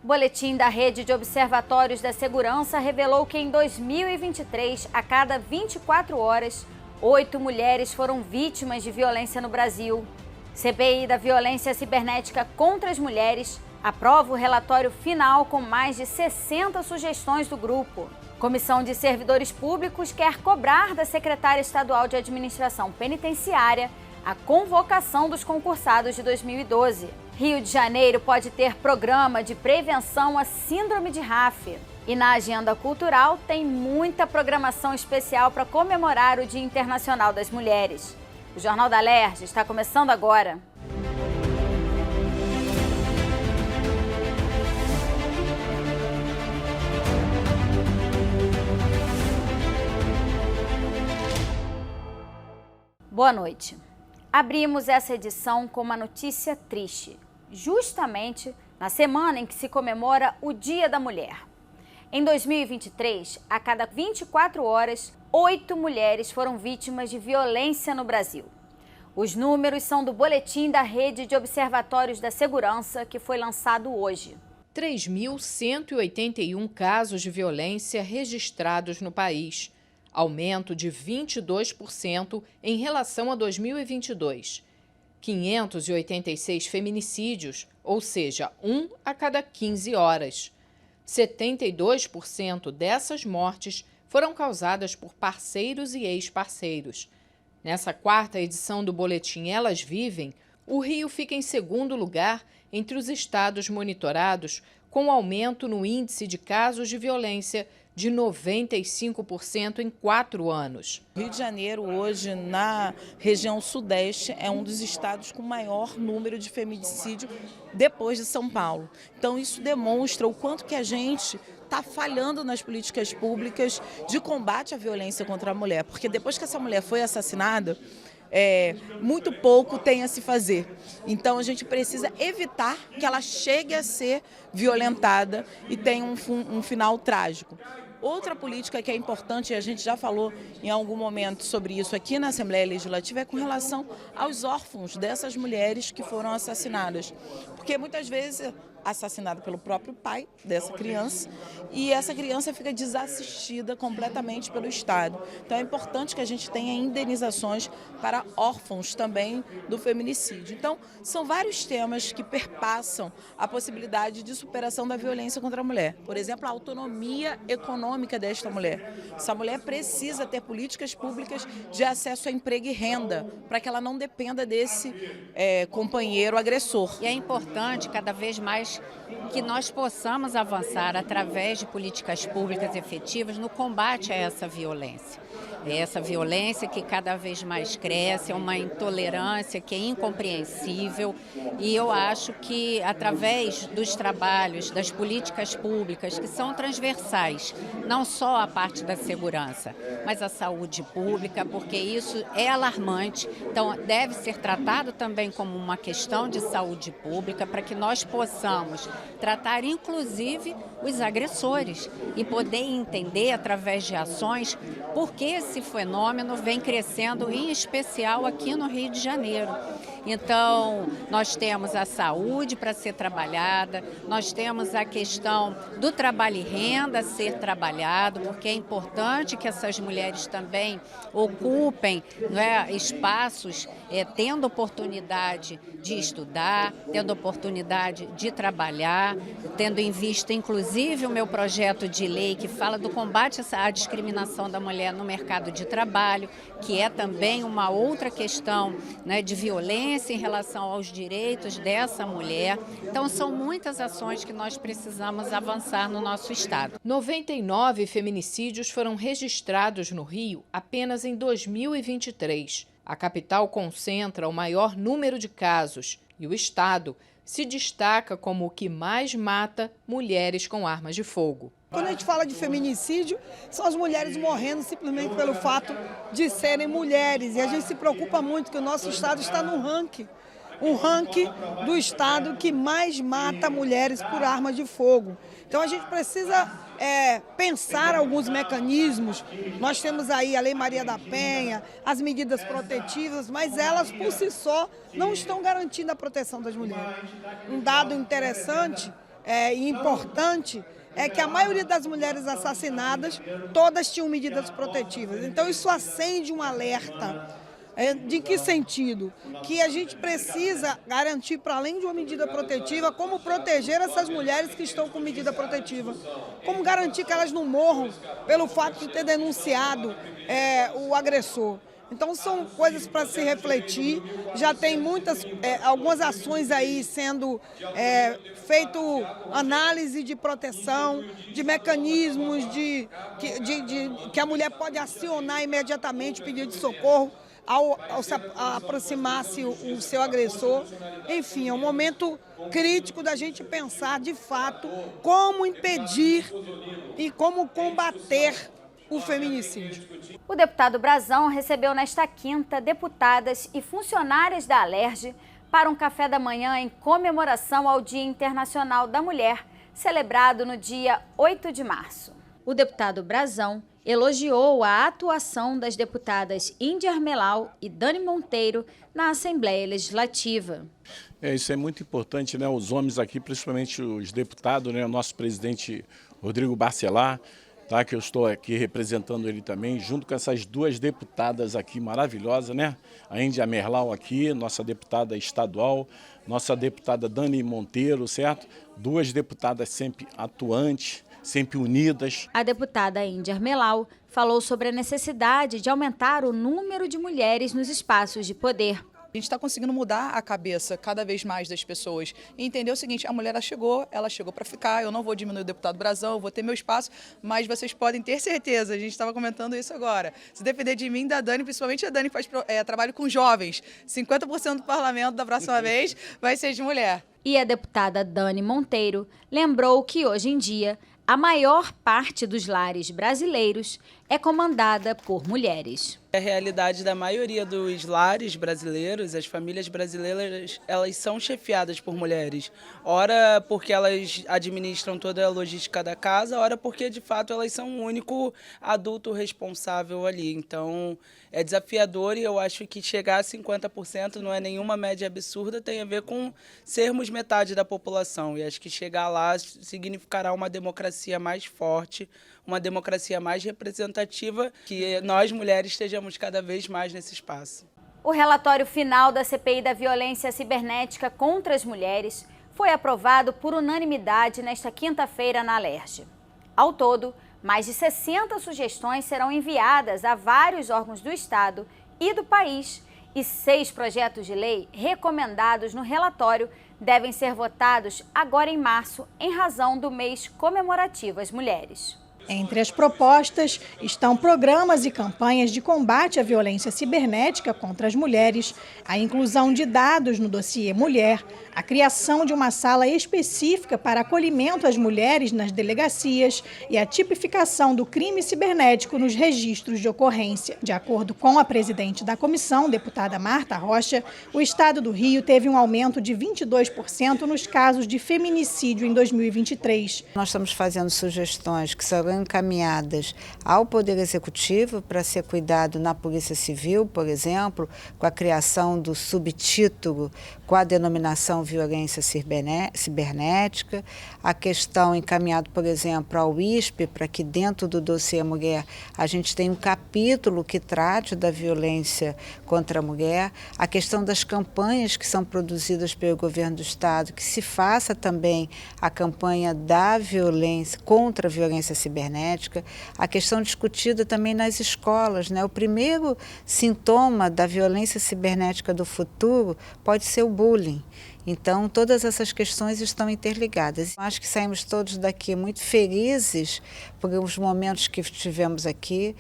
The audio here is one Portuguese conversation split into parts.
O boletim da Rede de Observatórios da Segurança revelou que em 2023, a cada 24 horas, 8 mulheres foram vítimas de violência no Brasil. CPI da violência cibernética contra as mulheres aprova o relatório final com mais de 60 sugestões do grupo. Comissão de Servidores Públicos quer cobrar da secretária estadual de Administração Penitenciária a convocação dos concursados de 2012. Rio de Janeiro pode ter programa de prevenção à síndrome de RAF. E na agenda cultural tem muita programação especial para comemorar o Dia Internacional das Mulheres. O Jornal da Alerj está começando agora. Boa noite. Abrimos essa edição com uma notícia triste, justamente na semana em que se comemora o Dia da Mulher. Em 2023, a cada 24 horas, 8 mulheres foram vítimas de violência no Brasil. Os números são do boletim da Rede de Observatórios da Segurança, que foi lançado hoje. 3.181 casos de violência registrados no país, aumento de 22% em relação a 2022. 586 feminicídios, ou seja, 1 a cada 15 horas. 72% dessas mortes foram causadas por parceiros e ex-parceiros. Nessa quarta edição do boletim Elas Vivem, o Rio fica em segundo lugar entre os estados monitorados, com aumento no índice de casos de violência de 95% em 4 anos. Rio de Janeiro, hoje, na região sudeste, é um dos estados com maior número de feminicídio depois de São Paulo. Então, isso demonstra o quanto que a gente está falhando nas políticas públicas de combate à violência contra a mulher. Porque depois que essa mulher foi assassinada, muito pouco tem a se fazer. Então a gente precisa evitar que ela chegue a ser violentada e tenha um final trágico. Outra política que é importante, e a gente já falou em algum momento sobre isso aqui na Assembleia Legislativa, é com relação aos órfãos dessas mulheres que foram assassinadas. Porque muitas vezes assassinada pelo próprio pai dessa criança e essa criança fica desassistida completamente pelo Estado. Então é importante que a gente tenha indenizações para órfãos também do feminicídio. Então são vários temas que perpassam a possibilidade de superação da violência contra a mulher. Por exemplo, a autonomia econômica desta mulher. Essa mulher precisa ter políticas públicas de acesso a emprego e renda para que ela não dependa desse companheiro agressor. E é importante cada vez mais que nós possamos avançar através de políticas públicas efetivas no combate a essa violência. Essa violência que cada vez mais cresce, é uma intolerância que é incompreensível e eu acho que através dos trabalhos, das políticas públicas que são transversais, não só a parte da segurança, mas a saúde pública, porque isso é alarmante, então deve ser tratado também como uma questão de saúde pública para que nós possamos tratar inclusive os agressores e poder entender através de ações por que esse fenômeno vem crescendo, em especial aqui no Rio de Janeiro. Então, nós temos a saúde para ser trabalhada, nós temos a questão do trabalho e renda a ser trabalhado, porque é importante que essas mulheres também ocupem, espaços, tendo oportunidade de estudar, tendo oportunidade de trabalhar, tendo em vista, inclusive, o meu projeto de lei que fala do combate à discriminação da mulher no mercado de trabalho, que é também uma outra questão, de violência em relação aos direitos dessa mulher. Então, são muitas ações que nós precisamos avançar no nosso estado. 99 feminicídios foram registrados no Rio apenas em 2023. A capital concentra o maior número de casos e o estado se destaca como o que mais mata mulheres com armas de fogo. Quando a gente fala de feminicídio, são as mulheres morrendo simplesmente pelo fato de serem mulheres. E a gente se preocupa muito que o nosso estado está no ranking. Um ranking do estado que mais mata mulheres por arma de fogo. Então a gente precisa pensar alguns mecanismos. Nós temos aí a Lei Maria da Penha, as medidas protetivas, mas elas por si só não estão garantindo a proteção das mulheres. Um dado interessante e importante é que a maioria das mulheres assassinadas, todas tinham medidas protetivas. Então isso acende um alerta. De que sentido? Que a gente precisa garantir, para além de uma medida protetiva, como proteger essas mulheres que estão com medida protetiva. Como garantir que elas não morram pelo fato de ter denunciado o agressor. Então são coisas para se refletir, já tem algumas ações aí sendo feito análise de proteção, de mecanismos que a mulher pode acionar imediatamente pedido de socorro ao aproximar-se o seu agressor. Enfim, é um momento crítico da gente pensar de fato como impedir e como combater o feminicídio. O deputado Brazão recebeu nesta quinta deputadas e funcionárias da Alerj para um café da manhã em comemoração ao Dia Internacional da Mulher, celebrado no dia 8 de março. O deputado Brazão elogiou a atuação das deputadas Índia Armelau e Dani Monteiro na Assembleia Legislativa. Isso é muito importante, né? Os homens aqui, principalmente os deputados, né? O nosso presidente Rodrigo Barcelar, tá? Que eu estou aqui representando ele também, junto com essas duas deputadas aqui maravilhosas, né? A Índia Armelau aqui, nossa deputada estadual, nossa deputada Dani Monteiro, certo? Duas deputadas sempre atuantes, sempre unidas. A deputada Índia Armelau falou sobre a necessidade de aumentar o número de mulheres nos espaços de poder. A gente está conseguindo mudar a cabeça cada vez mais das pessoas e entender o seguinte: a mulher ela chegou para ficar, eu não vou diminuir o deputado Brazão, eu vou ter meu espaço, mas vocês podem ter certeza, a gente estava comentando isso agora, se depender de mim, da Dani, principalmente a Dani que faz trabalho com jovens, 50% do parlamento da próxima vez vai ser de mulher. E a deputada Dani Monteiro lembrou que hoje em dia a maior parte dos lares brasileiros é comandada por mulheres. A realidade da maioria dos lares brasileiros, as famílias brasileiras, elas são chefiadas por mulheres. Ora porque elas administram toda a logística da casa, ora porque de fato elas são o único adulto responsável ali. Então é desafiador e eu acho que chegar a 50% não é nenhuma média absurda, tem a ver com sermos metade da população. E acho que chegar lá significará uma democracia mais forte, uma democracia mais representativa, que nós mulheres estejamos cada vez mais nesse espaço. O relatório final da CPI da violência cibernética contra as mulheres foi aprovado por unanimidade nesta quinta-feira na Alerj. Ao todo, mais de 60 sugestões serão enviadas a vários órgãos do Estado e do país e 6 projetos de lei recomendados no relatório devem ser votados agora em março, em razão do mês comemorativo às mulheres. Entre as propostas estão programas e campanhas de combate à violência cibernética contra as mulheres, a inclusão de dados no dossiê Mulher, a criação de uma sala específica para acolhimento às mulheres nas delegacias e a tipificação do crime cibernético nos registros de ocorrência. De acordo com a presidente da comissão, deputada Marta Rocha, o estado do Rio teve um aumento de 22% nos casos de feminicídio em 2023. Nós estamos fazendo sugestões que serão encaminhadas ao Poder Executivo para ser cuidado na Polícia Civil, por exemplo, com a criação do subtítulo com a denominação violência cibernética, a questão encaminhada, por exemplo, ao ISP, para que dentro do dossiê Mulher a gente tenha um capítulo que trate da violência contra a mulher, a questão das campanhas que são produzidas pelo governo do Estado, que se faça também a campanha da violência contra a violência cibernética, a questão discutida também nas escolas, né? O primeiro sintoma da violência cibernética do futuro pode ser o bullying. Então, todas essas questões estão interligadas. Acho que saímos todos daqui muito felizes por os momentos que tivemos aqui.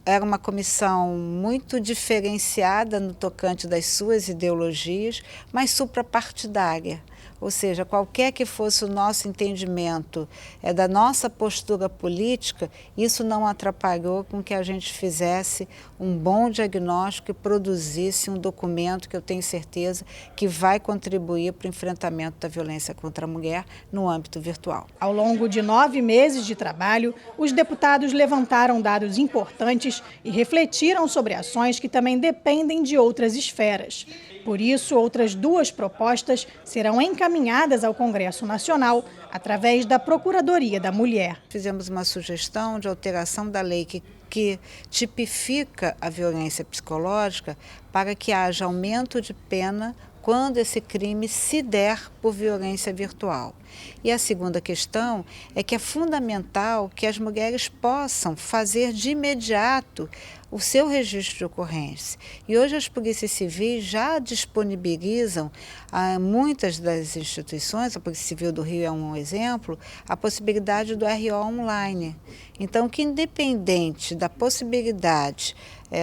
Era uma comissão muito diferenciada no tocante das suas ideologias, mas suprapartidária. Ou seja, qualquer que fosse o nosso entendimento da nossa postura política, isso não atrapalhou com que a gente fizesse um bom diagnóstico e produzisse um documento que eu tenho certeza que vai contribuir para o enfrentamento da violência contra a mulher no âmbito virtual. Ao longo de 9 meses de trabalho, os deputados levantaram dados importantes e refletiram sobre ações que também dependem de outras esferas. Por isso, outras 2 propostas serão encaminhadas ao Congresso Nacional através da Procuradoria da Mulher. Fizemos uma sugestão de alteração da lei que tipifica a violência psicológica para que haja aumento de pena quando esse crime se der por violência virtual. E a segunda questão é que é fundamental que as mulheres possam fazer de imediato o seu registro de ocorrência. E hoje as polícias civis já disponibilizam a muitas das instituições, a Polícia Civil do Rio é um exemplo, a possibilidade do RO online. Então, que independente da possibilidade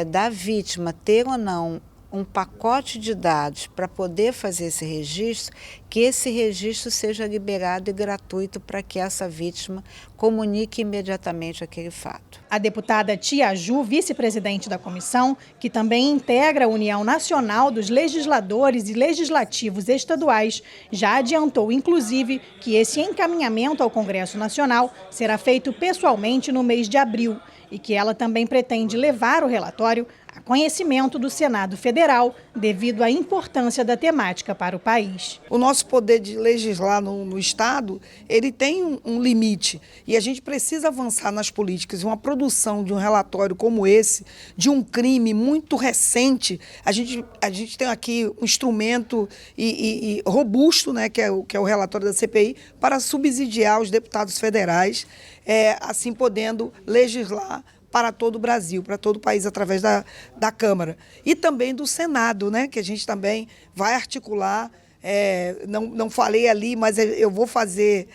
da vítima ter ou não um pacote de dados para poder fazer esse registro, que esse registro seja liberado e gratuito para que essa vítima comunique imediatamente aquele fato. A deputada Tia Ju, vice-presidente da comissão, que também integra a União Nacional dos Legisladores e Legislativos Estaduais, já adiantou, inclusive, que esse encaminhamento ao Congresso Nacional será feito pessoalmente no mês de abril e que ela também pretende levar o relatório a conhecimento do Senado Federal, devido à importância da temática para o país. O nosso poder de legislar no Estado, ele tem um limite e a gente precisa avançar nas políticas. Uma produção de um relatório como esse, de um crime muito recente, a gente tem aqui um instrumento robusto, né, que é o relatório da CPI, para subsidiar os deputados federais, assim podendo legislar para todo o Brasil, para todo o país, através da Câmara. E também do Senado, né, que a gente também vai articular, não falei ali, mas eu vou fazer,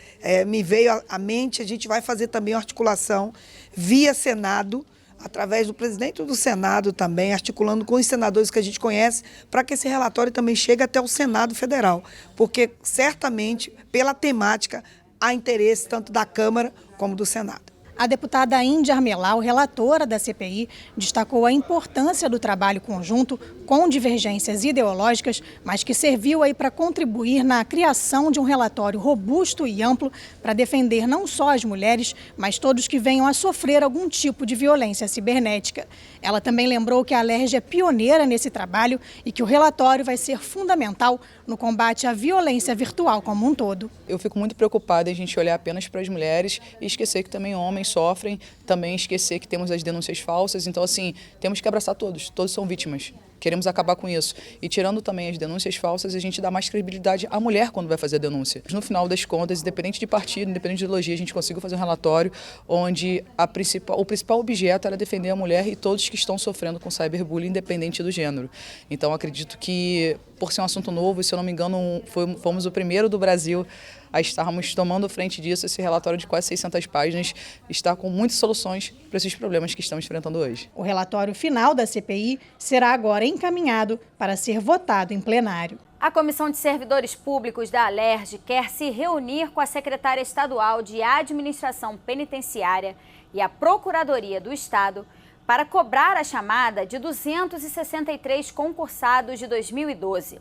me veio à mente, a gente vai fazer também uma articulação via Senado, através do presidente do Senado também, articulando com os senadores que a gente conhece, para que esse relatório também chegue até o Senado Federal, porque certamente, pela temática, há interesse tanto da Câmara como do Senado. A deputada Índia Armelau, relatora da CPI, destacou a importância do trabalho conjunto com divergências ideológicas, mas que serviu aí para contribuir na criação de um relatório robusto e amplo para defender não só as mulheres, mas todos que venham a sofrer algum tipo de violência cibernética. Ela também lembrou que a Alerj é pioneira nesse trabalho e que o relatório vai ser fundamental no combate à violência virtual como um todo. Eu fico muito preocupada em a gente olhar apenas para as mulheres e esquecer que também homens sofrem, também esquecer que temos as denúncias falsas. Então, assim, temos que abraçar todos são vítimas. Queremos acabar com isso. E tirando também as denúncias falsas, a gente dá mais credibilidade à mulher quando vai fazer a denúncia. No final das contas, independente de partido, independente de ideologia, a gente conseguiu fazer um relatório onde o principal objeto era defender a mulher e todos que estão sofrendo com cyberbullying, independente do gênero. Então, acredito que, por ser um assunto novo, se eu não me engano, fomos o primeiro do Brasil a estarmos tomando frente disso. Esse relatório de quase 600 páginas está com muitas soluções para esses problemas que estamos enfrentando hoje. O relatório final da CPI será agora encaminhado para ser votado em plenário. A Comissão de Servidores Públicos da Alerj quer se reunir com a secretária estadual de Administração Penitenciária e a Procuradoria do Estado para cobrar a chamada de 263 concursados de 2012.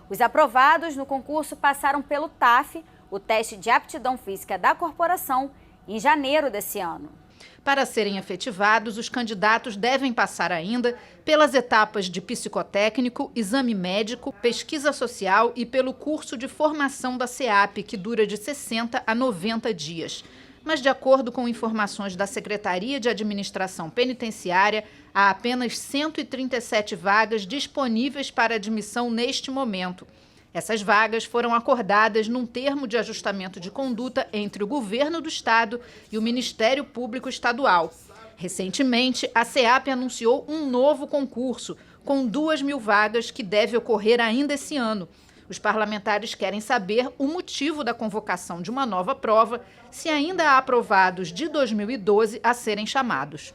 Os aprovados no concurso passaram pelo TAF, o teste de aptidão física da corporação, em janeiro desse ano. Para serem efetivados, os candidatos devem passar ainda pelas etapas de psicotécnico, exame médico, pesquisa social e pelo curso de formação da SEAP, que dura de 60 a 90 dias. Mas, de acordo com informações da Secretaria de Administração Penitenciária, há apenas 137 vagas disponíveis para admissão neste momento. Essas vagas foram acordadas num termo de ajustamento de conduta entre o Governo do Estado e o Ministério Público Estadual. Recentemente, a SEAP anunciou um novo concurso, com 2.000 vagas, que deve ocorrer ainda esse ano. Os parlamentares querem saber o motivo da convocação de uma nova prova, se ainda há aprovados de 2012 a serem chamados.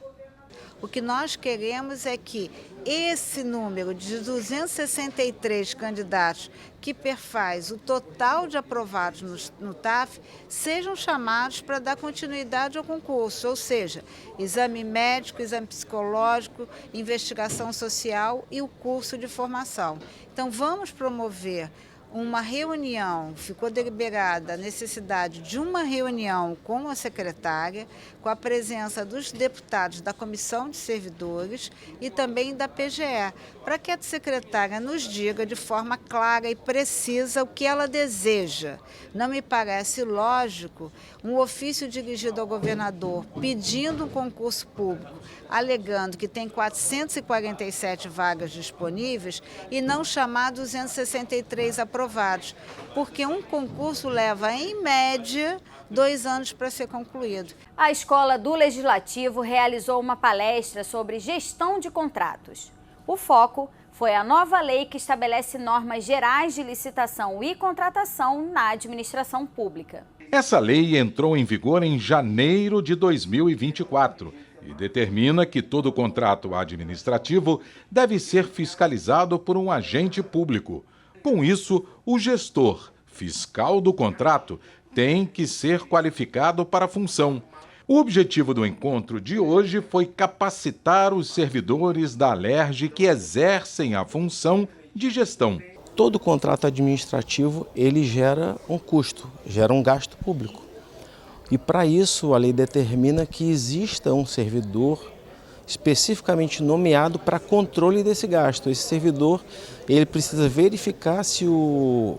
O que nós queremos é que esse número de 263 candidatos, que perfaz o total de aprovados no TAF, sejam chamados para dar continuidade ao concurso, ou seja, exame médico, exame psicológico, investigação social e o curso de formação. Então, vamos promover uma reunião, ficou deliberada a necessidade de uma reunião com a secretária, com a presença dos deputados da Comissão de Servidores e também da PGE, para que a secretária nos diga de forma clara e precisa o que ela deseja. Não me parece lógico um ofício dirigido ao governador pedindo um concurso público, alegando que tem 447 vagas disponíveis e não chamar 263 aprovados, porque um concurso leva, em média, 2 anos para ser concluído. A Escola do Legislativo realizou uma palestra sobre gestão de contratos. O foco foi a nova lei que estabelece normas gerais de licitação e contratação na administração pública. Essa lei entrou em vigor em janeiro de 2024 e determina que todo contrato administrativo deve ser fiscalizado por um agente público. Com isso, o gestor fiscal do contrato tem que ser qualificado para a função. O objetivo do encontro de hoje foi capacitar os servidores da Alerj que exercem a função de gestão. Todo contrato administrativo, ele gera um custo, gera um gasto público. E para isso a lei determina que exista um servidor especificamente nomeado para controle desse gasto. Esse servidor, ele precisa verificar se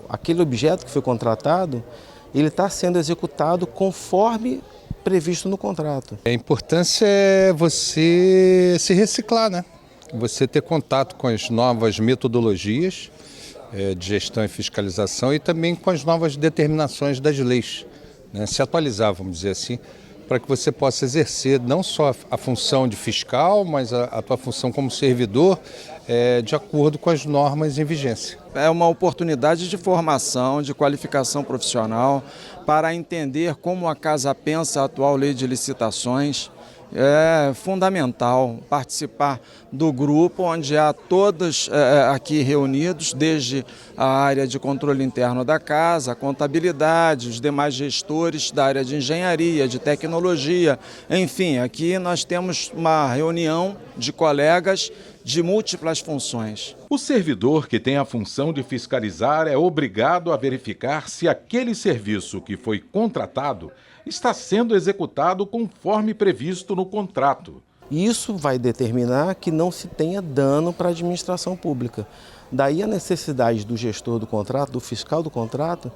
aquele objeto que foi contratado, ele está sendo executado conforme previsto no contrato. A importância é você se reciclar, né? Você ter contato com as novas metodologias de gestão e fiscalização e também com as novas determinações das leis, né? Se atualizar, vamos dizer assim, para que você possa exercer não só a função de fiscal, mas a tua função como servidor de acordo com as normas em vigência. É uma oportunidade de formação, de qualificação profissional para entender como a Casa pensa a atual lei de licitações. É fundamental participar do grupo onde há todos aqui reunidos, desde a área de controle interno da casa, a contabilidade, os demais gestores da área de engenharia, de tecnologia, enfim, aqui nós temos uma reunião de colegas de múltiplas funções. O servidor que tem a função de fiscalizar é obrigado a verificar se aquele serviço que foi contratado está sendo executado conforme previsto no contrato. Isso vai determinar que não se tenha dano para a administração pública. Daí a necessidade do gestor do contrato, do fiscal do contrato,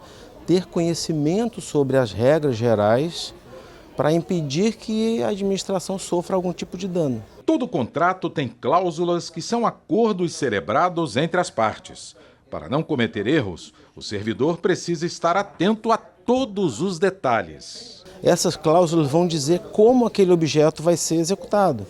ter conhecimento sobre as regras gerais para impedir que a administração sofra algum tipo de dano. Todo contrato tem cláusulas que são acordos celebrados entre as partes. Para não cometer erros, o servidor precisa estar atento a todos os detalhes. Essas cláusulas vão dizer como aquele objeto vai ser executado.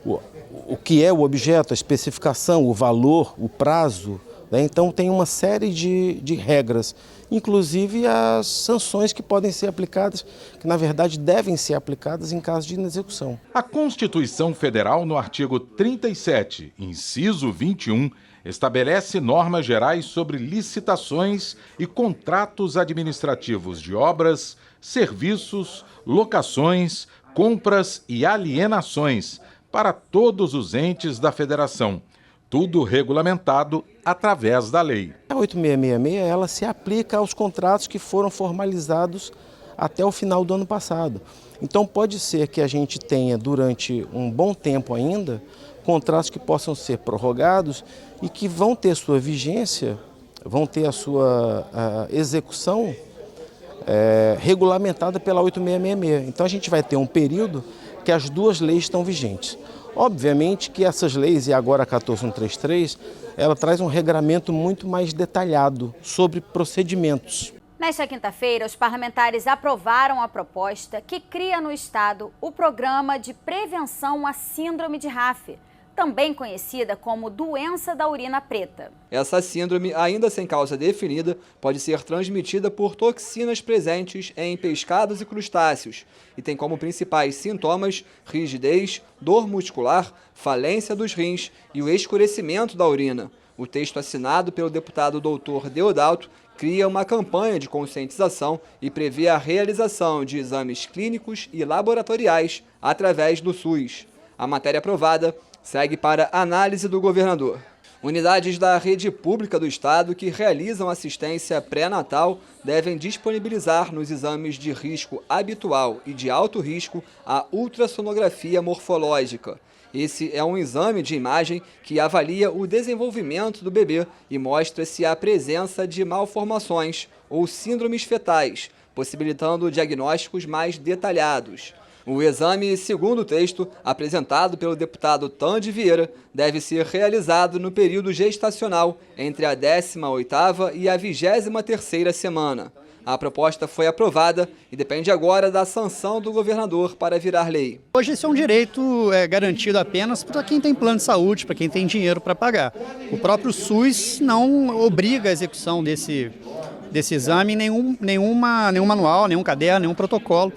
O que é o objeto, a especificação, o valor, o prazo, né? Então tem uma série de regras, inclusive as sanções que podem ser aplicadas, que na verdade devem ser aplicadas em caso de inexecução. A Constituição Federal, no artigo 37, inciso 21, estabelece normas gerais sobre licitações e contratos administrativos de obras, serviços, locações, compras e alienações para todos os entes da federação, tudo regulamentado através da lei. A 8666, ela se aplica aos contratos que foram formalizados até o final do ano passado. Então pode ser que a gente tenha durante um bom tempo ainda contratos que possam ser prorrogados e que vão ter sua vigência, vão ter a sua execução regulamentada pela 8666. Então a gente vai ter um período que as duas leis estão vigentes. Obviamente que essas leis, e agora a 14133, ela traz um regramento muito mais detalhado sobre procedimentos. Nesta quinta-feira, os parlamentares aprovaram a proposta que cria no Estado o Programa de Prevenção à Síndrome de RAF, também conhecida como doença da urina preta. Essa síndrome, ainda sem causa definida, pode ser transmitida por toxinas presentes em pescados e crustáceos e tem como principais sintomas rigidez, dor muscular, falência dos rins e o escurecimento da urina. O texto assinado pelo deputado Dr. Deodalto cria uma campanha de conscientização e prevê a realização de exames clínicos e laboratoriais através do SUS. A matéria aprovada segue para análise do governador. Unidades da rede pública do Estado que realizam assistência pré-natal devem disponibilizar nos exames de risco habitual e de alto risco a ultrassonografia morfológica. Esse é um exame de imagem que avalia o desenvolvimento do bebê e mostra se há presença de malformações ou síndromes fetais, possibilitando diagnósticos mais detalhados. O exame, segundo o texto apresentado pelo deputado Tande Vieira, deve ser realizado no período gestacional entre a 18ª e a 23ª semana. A proposta foi aprovada e depende agora da sanção do governador para virar lei. Hoje esse é um direito garantido apenas para quem tem plano de saúde, para quem tem dinheiro para pagar. O próprio SUS não obriga a execução desse exame em nenhum manual, nenhum caderno, nenhum protocolo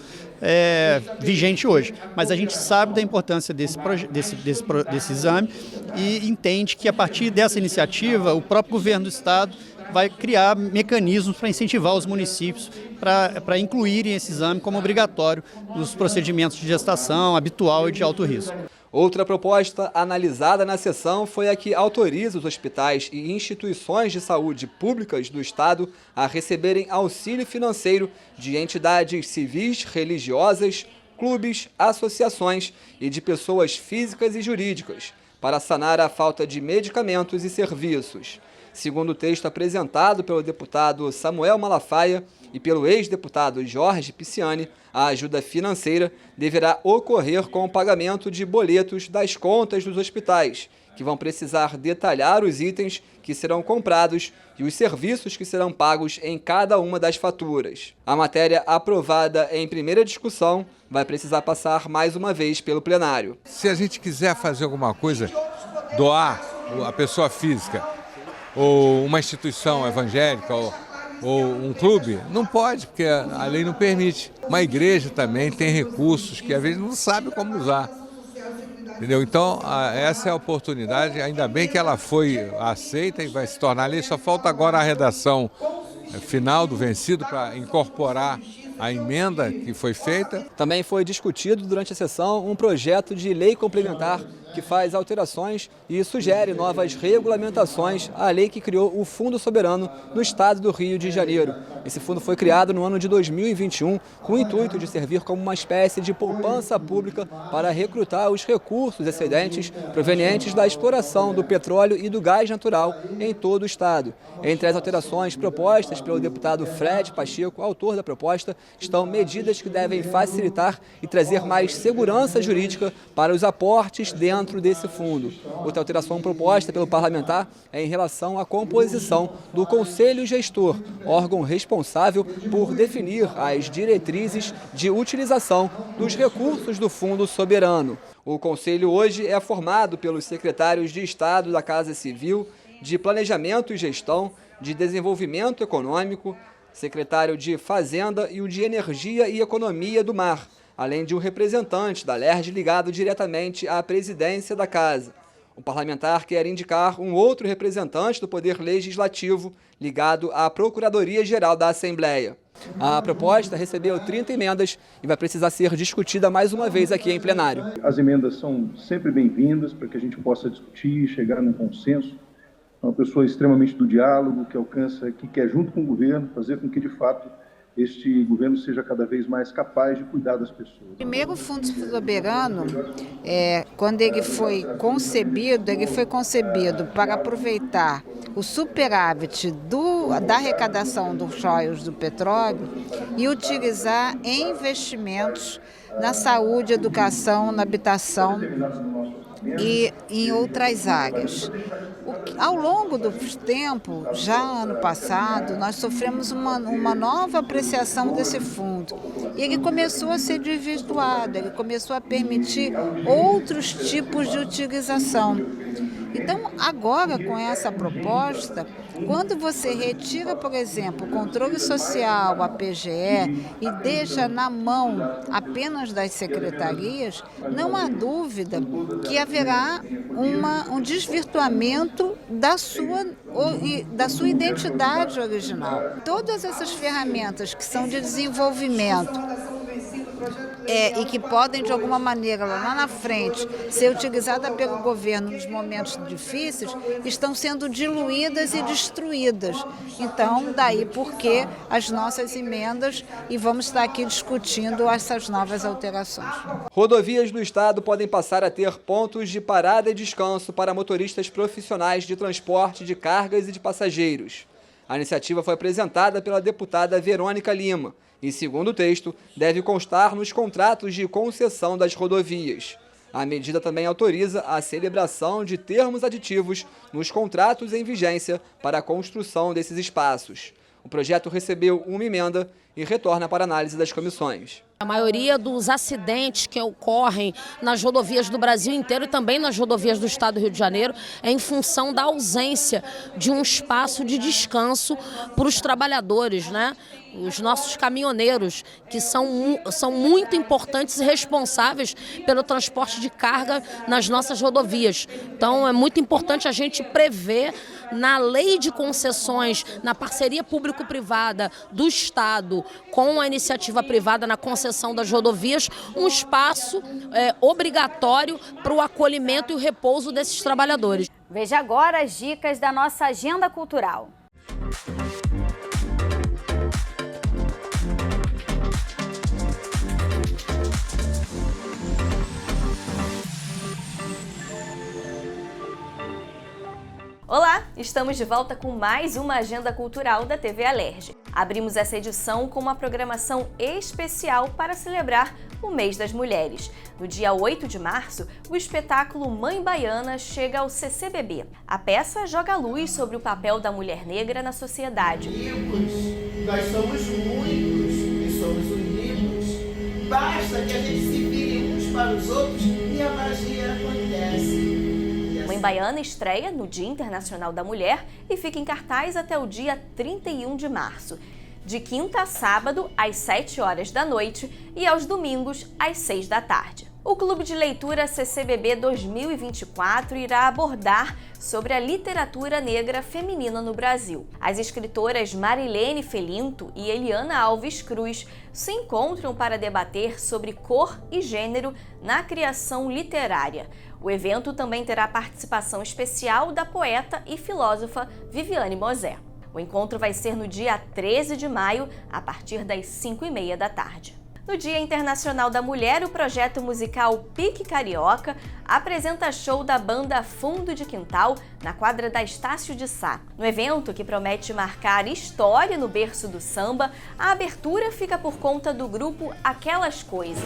vigente hoje. Mas a gente sabe da importância desse exame e entende que a partir dessa iniciativa o próprio governo do Estado vai criar mecanismos para incentivar os municípios para incluírem esse exame como obrigatório nos procedimentos de gestação habitual e de alto risco. Outra proposta analisada na sessão foi a que autoriza os hospitais e instituições de saúde públicas do Estado a receberem auxílio financeiro de entidades civis, religiosas, clubes, associações e de pessoas físicas e jurídicas, para sanar a falta de medicamentos e serviços. Segundo o texto apresentado pelo deputado Samuel Malafaia e pelo ex-deputado Jorge Pisciani, a ajuda financeira deverá ocorrer com o pagamento de boletos das contas dos hospitais, que vão precisar detalhar os itens que serão comprados e os serviços que serão pagos em cada uma das faturas. A matéria aprovada em primeira discussão vai precisar passar mais uma vez pelo plenário. Se a gente quiser fazer alguma coisa, doar a pessoa física, ou uma instituição evangélica, ou um clube, não pode, porque a lei não permite. Uma igreja também tem recursos que às vezes não sabe como usar. Entendeu? Então, essa é a oportunidade, ainda bem que ela foi aceita e vai se tornar lei, só falta agora a redação final do vencido para incorporar a emenda que foi feita. Também foi discutido durante a sessão um projeto de lei complementar que faz alterações e sugere novas regulamentações à lei que criou o Fundo Soberano no estado do Rio de Janeiro. Esse fundo foi criado no ano de 2021 com o intuito de servir como uma espécie de poupança pública para recrutar os recursos excedentes provenientes da exploração do petróleo e do gás natural em todo o estado. Entre as alterações propostas pelo deputado Fred Pacheco, autor da proposta, estão medidas que devem facilitar e trazer mais segurança jurídica para os aportes dentro desse fundo. Outra alteração proposta pelo parlamentar é em relação à composição do Conselho Gestor, órgão responsável por definir as diretrizes de utilização dos recursos do Fundo Soberano. O Conselho hoje é formado pelos secretários de Estado da Casa Civil, de Planejamento e Gestão, de Desenvolvimento Econômico, secretário de Fazenda e o de Energia e Economia do Mar, além de um representante da LERJ ligado diretamente à presidência da Casa. O parlamentar quer indicar um outro representante do Poder Legislativo ligado à Procuradoria-Geral da Assembleia. A proposta recebeu 30 emendas e vai precisar ser discutida mais uma vez aqui em plenário. As emendas são sempre bem-vindas para que a gente possa discutir e chegar num consenso. É uma pessoa extremamente do diálogo, que alcança, que quer junto com o governo fazer com que, de fato, este governo seja cada vez mais capaz de cuidar das pessoas. Primeiro, o Fundo Soberano, quando ele foi concebido para aproveitar o superávit da arrecadação dos royalties do petróleo e utilizar em investimentos na saúde, educação, na habitação e em outras áreas. Ao longo do tempo, já ano passado, nós sofremos uma nova apreciação desse fundo. E ele começou a ser desvirtuado, ele começou a permitir outros tipos de utilização. Então, agora, com essa proposta, quando você retira, por exemplo, o controle social, a PGE, e deixa na mão apenas das secretarias, não há dúvida que haverá um desvirtuamento da sua identidade original. Todas essas ferramentas que são de desenvolvimento e que podem, de alguma maneira, lá na frente, ser utilizadas pelo governo nos momentos difíceis, estão sendo diluídas e destruídas. Então, daí porque as nossas emendas, e vamos estar aqui discutindo essas novas alterações. Rodovias do estado podem passar a ter pontos de parada e descanso para motoristas profissionais de transporte de cargas e de passageiros. A iniciativa foi apresentada pela deputada Verônica Lima e, segundo o texto, deve constar nos contratos de concessão das rodovias. A medida também autoriza a celebração de termos aditivos nos contratos em vigência para a construção desses espaços. O projeto recebeu uma emenda e retorna para análise das comissões. A maioria dos acidentes que ocorrem nas rodovias do Brasil inteiro e também nas rodovias do estado do Rio de Janeiro é em função da ausência de um espaço de descanso para os trabalhadores, né? Os nossos caminhoneiros, que são muito importantes e responsáveis pelo transporte de carga nas nossas rodovias. Então é muito importante a gente prever na lei de concessões, na parceria público-privada do Estado com a iniciativa privada na concessão das rodovias, um espaço obrigatório para o acolhimento e o repouso desses trabalhadores. Veja agora as dicas da nossa agenda cultural. Olá, estamos de volta com mais uma agenda cultural da TV Alerj. Abrimos essa edição com uma programação especial para celebrar o Mês das Mulheres. No dia 8 de março, o espetáculo Mãe Baiana chega ao CCBB. A peça joga luz sobre o papel da mulher negra na sociedade. Nós somos muitos e somos unidos. Basta que a gente se vire uns para os outros e a magia acontece. Mãe Baiana estreia no Dia Internacional da Mulher e fica em cartaz até o dia 31 de março. De quinta a sábado, às 7 horas da noite e aos domingos, às 6 da tarde. O Clube de Leitura CCBB 2024 irá abordar sobre a literatura negra feminina no Brasil. As escritoras Marilene Felinto e Eliana Alves Cruz se encontram para debater sobre cor e gênero na criação literária. O evento também terá participação especial da poeta e filósofa Viviane Mosé. O encontro vai ser no dia 13 de maio, a partir das 5h30 da tarde. No Dia Internacional da Mulher, o projeto musical Pique Carioca apresenta show da banda Fundo de Quintal na quadra da Estácio de Sá. No evento, que promete marcar história no berço do samba, a abertura fica por conta do grupo Aquelas Coisas.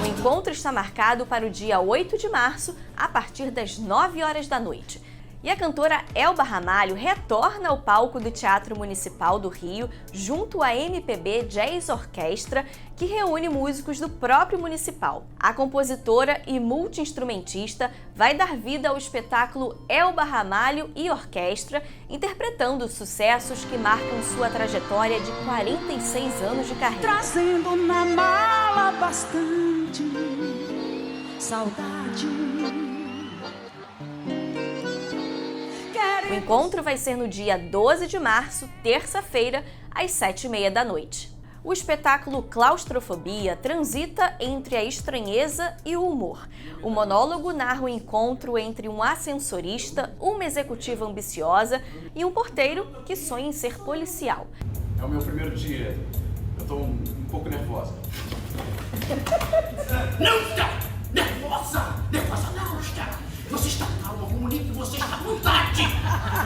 O encontro está marcado para o dia 8 de março, a partir das 9 horas da noite. E a cantora Elba Ramalho retorna ao palco do Teatro Municipal do Rio, junto à MPB Jazz Orquestra, que reúne músicos do próprio municipal. A compositora e multi-instrumentista vai dar vida ao espetáculo Elba Ramalho e Orquestra, interpretando sucessos que marcam sua trajetória de 46 anos de carreira. Trazendo na mala bastante saudade. O encontro vai ser no dia 12 de março, terça-feira, às 7h30 da noite. O espetáculo Claustrofobia transita entre a estranheza e o humor. O monólogo narra o encontro entre um ascensorista, uma executiva ambiciosa e um porteiro que sonha em ser policial. É o meu primeiro dia. Eu estou um pouco nervosa. Não está nervosa! Nervosa não está! Você está calma, comunique, você está à vontade!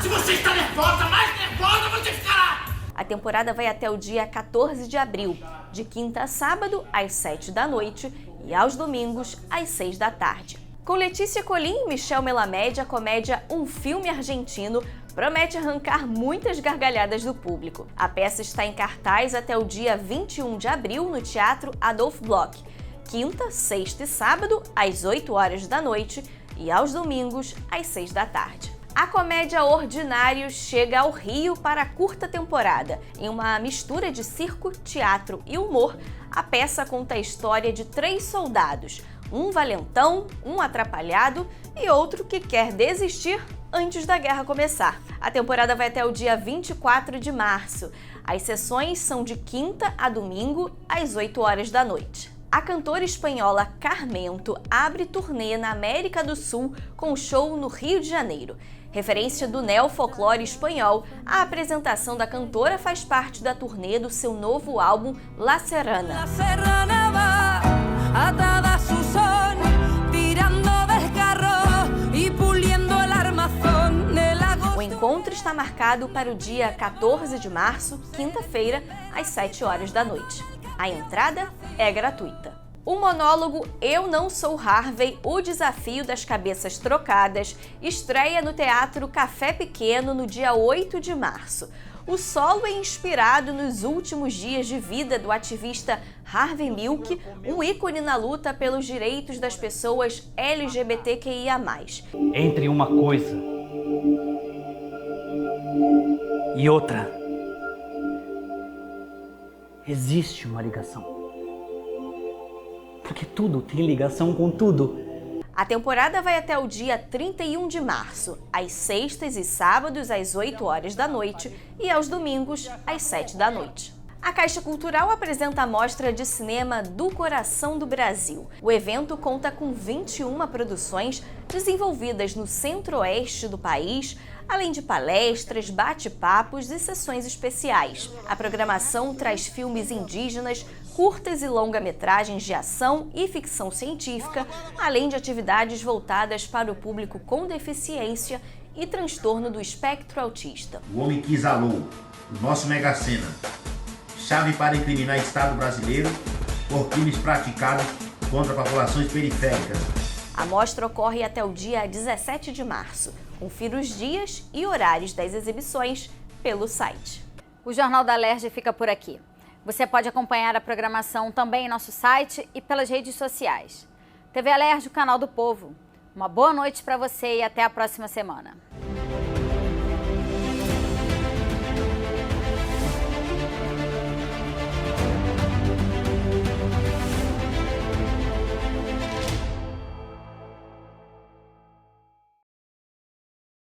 Se você está nervosa, mais nervosa você ficará! A temporada vai até o dia 14 de abril, de quinta a sábado, às 7 da noite e aos domingos, às 6 da tarde. Com Letícia Colim e Michel Melamed, a comédia Um Filme Argentino promete arrancar muitas gargalhadas do público. A peça está em cartaz até o dia 21 de abril no Teatro Adolf Bloch, quinta, sexta e sábado, às 8 horas da noite e aos domingos, às 6 da tarde. A comédia Ordinários chega ao Rio para a curta temporada. Em uma mistura de circo, teatro e humor, a peça conta a história de 3 soldados, Um valentão, um atrapalhado e outro que quer desistir antes da guerra começar. A temporada vai até o dia 24 de março. As sessões são de quinta a domingo, às 8 horas da noite. A cantora espanhola Carmento abre turnê na América do Sul com show no Rio de Janeiro. Referência do neofolclore espanhol, a apresentação da cantora faz parte da turnê do seu novo álbum La Serrana. O encontro está marcado para o dia 14 de março, quinta-feira, às 7 horas da noite. A entrada é gratuita. O monólogo Eu Não Sou Harvey, o desafio das cabeças trocadas, estreia no Teatro Café Pequeno no dia 8 de março. O solo é inspirado nos últimos dias de vida do ativista Harvey Milk, um ícone na luta pelos direitos das pessoas LGBTQIA+. Entre uma coisa e outra, existe uma ligação. Porque tudo tem ligação com tudo. A temporada vai até o dia 31 de março, às sextas e sábados às 8 horas da noite e aos domingos às 7 da noite. A Caixa Cultural apresenta a Mostra de Cinema do Coração do Brasil. O evento conta com 21 produções desenvolvidas no centro-oeste do país, além de palestras, bate-papos e sessões especiais. A programação traz filmes indígenas, curtas e longa-metragens de ação e ficção científica, além de atividades voltadas para o público com deficiência e transtorno do espectro autista. O homem que exalou o nosso Mega Sena, chave para incriminar o Estado brasileiro por crimes praticados contra populações periféricas. A mostra ocorre até o dia 17 de março. Confira os dias e horários das exibições pelo site. O Jornal da Alerj fica por aqui. Você pode acompanhar a programação também em nosso site e pelas redes sociais. TV Alerj, o canal do povo. Uma boa noite para você e até a próxima semana.